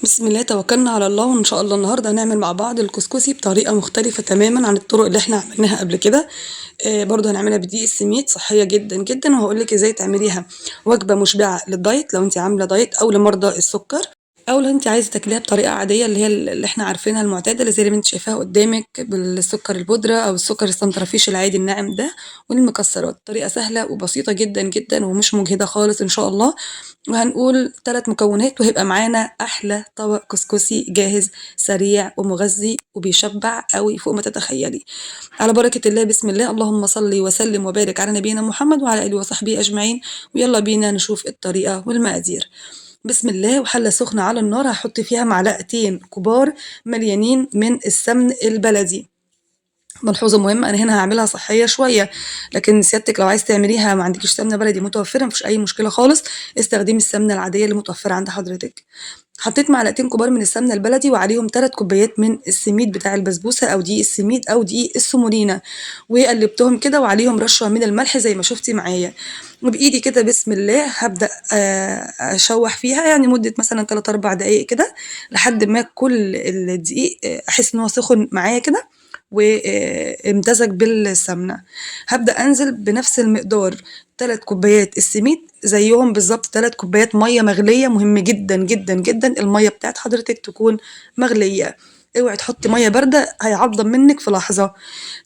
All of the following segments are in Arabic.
بسم الله توكلنا على الله وإن شاء الله النهارده هنعمل مع بعض الكسكسي بطريقة مختلفة تمامًا عن الطرق اللي إحنا عملناها قبل كده، برضه هنعملها بدقيق السميد صحية جدًا، جدًا، وهاقول لِك إزاي تعمليها وجبة مشبعة للدايت لو أنتِ عاملة دايت أو لمرضى السكر، أو لو أنتِ عايزة تاكليها بطريقة عادية اللي هي اللي إحنا عارفينها المعتادة اللي زي اللي أنتِ شايفاها قدامِك بالسكر البودرة أو السكر السنترفيش العادي الناعم ده والمكسرات، طريقة سهلة وبسيطة جدًا، جدًا، ومش مجهدة خالص إن شاء الله. وهنقول 3 مكونات وهيبقى معانا أحلى طبق كسكسي جاهز سريع ومغذي وبيشبع أوي فوق ما تتخيلي. على بركة الله بسم الله، اللهم صل وسلم وبارك على نبينا محمد وعلى آله وصحبه أجمعين، ويلا بينا نشوف الطريقة والمقادير. بسم الله، وحلة سخنة على النار هحط فيها معلقتين كبار مليانين من السمن البلدي. ملحوظة مهمة، أنا هنا هاعملها صحية شوية، لكن سيادتِك لو عايزة تعمليها ما عندكيش سمنة بلدي متوفرة ما فيش أي مشكلة خالص، استخدمي السمنة العادية اللي متوفرة عند حضرتِك. حطيت معلقتين كبار من السمنة البلدي وعليهم 3 كوبايات من السميد بتاع البسبوسة أو دقيق السميد أو دقيق السمولينا، وقلبتهم كده وعليهم رشة من الملح زي ما شُفتِ معايا، وبإيدي كده بسم الله هابدأ أشوّح فيها يعني مدة مثلًا 3، 4 دقايق كده لحد ما كل الدقيق أحس إن هو سخن معايا كده وامتزج بالسمنة. هابدأ أنزل بنفس المقدار 3 كوبايات السميد زيهم بالضبط 3 كوبايات مَيّة مغلية، مهم جدًا، جدًا، جدًا المَيّة بتاعة حضرتِك تكون مغلية، اوعي تحطي مَيّة باردة هيعضّم منِّك في لحظة،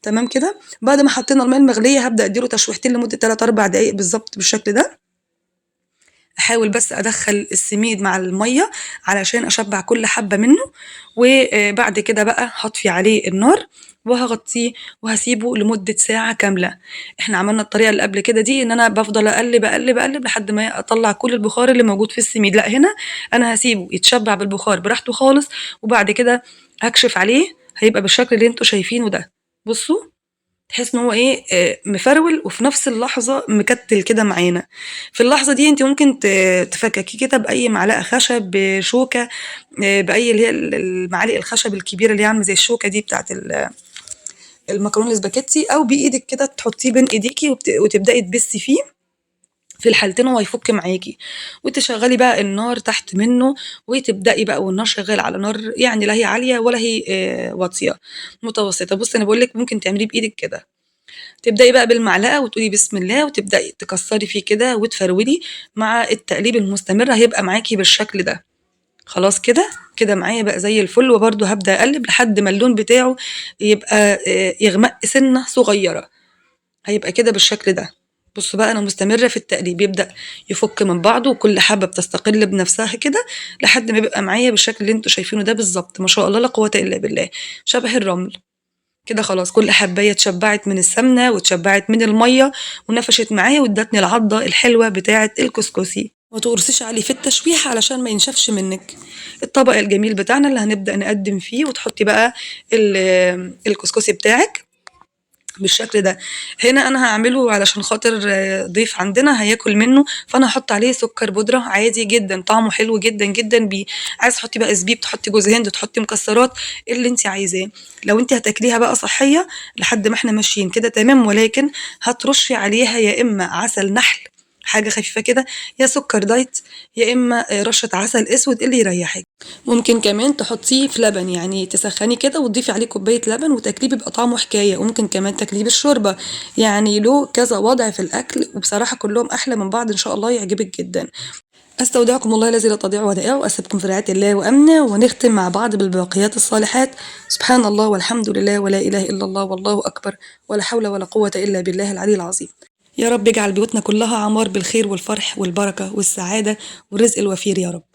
تمام كده؟ بعد ما حطينا المَيّة المغلية هابدأ أدّي له تشويحتين لمدة 3، 4 دقايق بالضبط بالشكل ده. أحاول بس أدخّل السميد مع المَيّة علشان أشبّع كل حبّة منّه، وبعد كده بقى هاطفي عليه النار وهاغطّيه وهاسيبه لمدة ساعة كاملة. إحنا عملنا الطريقة اللي قبل كده دي إن أنا بافضل أقلّب، أقلّب، أقلّب لحد ما أطلّع كل البخار اللي موجود في السميد، لأ هنا أنا هاسيبه يتشبّع بالبخار براحته خالص، وبعد كده هاكشف عليه هيبقى بالشكل اللي أنتم شايفينه ده. بُصّوا تحس إن هو إيه، مفرول وفي نفس اللحظة مكتّل كده معانا. في اللحظة دي أنتِ ممكن تفكّكيه كده بأي معلقة خشب، بشوكة، بأي اللي هي المعالق الخشب الكبيرة اللي هي عاملة زي الشوكة دي بتاعة المكرونة الاسباجيتي، أو بإيدِك كده تحطّيه بين إيديكِ وتبدئي تبِسّي فيه، في الحالتين هو هيفُك معاكِ، وتشغّلي بقى النار تحت منّه، وتبدئي بقى والنار شغّالة على نار يعني لا هي عالية ولا هي واطية، متوسطة. بُصّي أنا باقول لِك ممكن تعمليه بإيدِك كده. تبدئي بقى بالمعلقة وتقولي بسم الله وتبدئي تكسّري فيه كده وتفرولي، مع التقليب المستمر هيبقى معاكِ بالشكل ده. خلاص كده، كده معايا بقى زي الفل، وبرضه هابدأ أقلّب لحد ما اللون بتاعه يبقى يغمق سِنّة صغيّرة، هيبقى كده بالشكل ده. بُصّوا بقى أنا مستمرة في التقليب، يبدأ يفُك من بعضه وكل حبّة بتستقل بنفسها كده لحد ما بيبقى معايا بالشكل اللي أنتم شايفينه ده بالضبط، ما شاء الله لا قوة إلا بالله، شبه الرمل. كده خلاص كل حباية اتشبعت من السمنة واتشبعت من المية ونفشت معايا وادتني العضة الحلوة بتاعة الكسكسي. ما تقرصيش عليه في التشويح علشان ما ينشفش منك. الطبق الجميل بتاعنا اللي هنبدأ نقدم فيه وتحطي بقى الكسكسي بتاعك بالشكل ده. هنا انا هعمله علشان خاطر ضيف عندنا هياكل منه، فانا هحط عليه سكر بودره عادي جدا طعمه حلو جدا جدا بيه. عايز تحطي بقى زبيب، تحطي جوز هند، تحطي مكسرات اللي انت عايزاه. لو انت هتاكليها بقى صحيه لحد ما احنا ماشيين كده تمام، ولكن هترشي عليها يا اما عسل نحل حاجه خفيفه كده، يا سكر دايت، يا اما رشه عسل اسود اللي يريحك. ممكن كمان تحطيه في لبن، يعني تسخني كده وتضيفي عليه كوباية لبن وتاكليه بيبقى طعمه حكاية، وممكن كمان تاكليه بالشوربة، يعني له كذا وضع في الأكل وبصراحة كلهم أحلى من بعض إن شاء الله يعجبك جدا. أستودعكم الله الذي لا تضيع ودائعه وأسيبكم في رعاية الله وأمنه، ونختم مع بعض بالباقيات الصالحات. سبحان الله والحمد لله ولا إله إلا الله والله أكبر ولا حول ولا قوة إلا بالله العلي العظيم. يا رب اجعل بيوتنا كلها عمار بالخير والفرح والبركة والسعادة والرزق الوفير يا رب.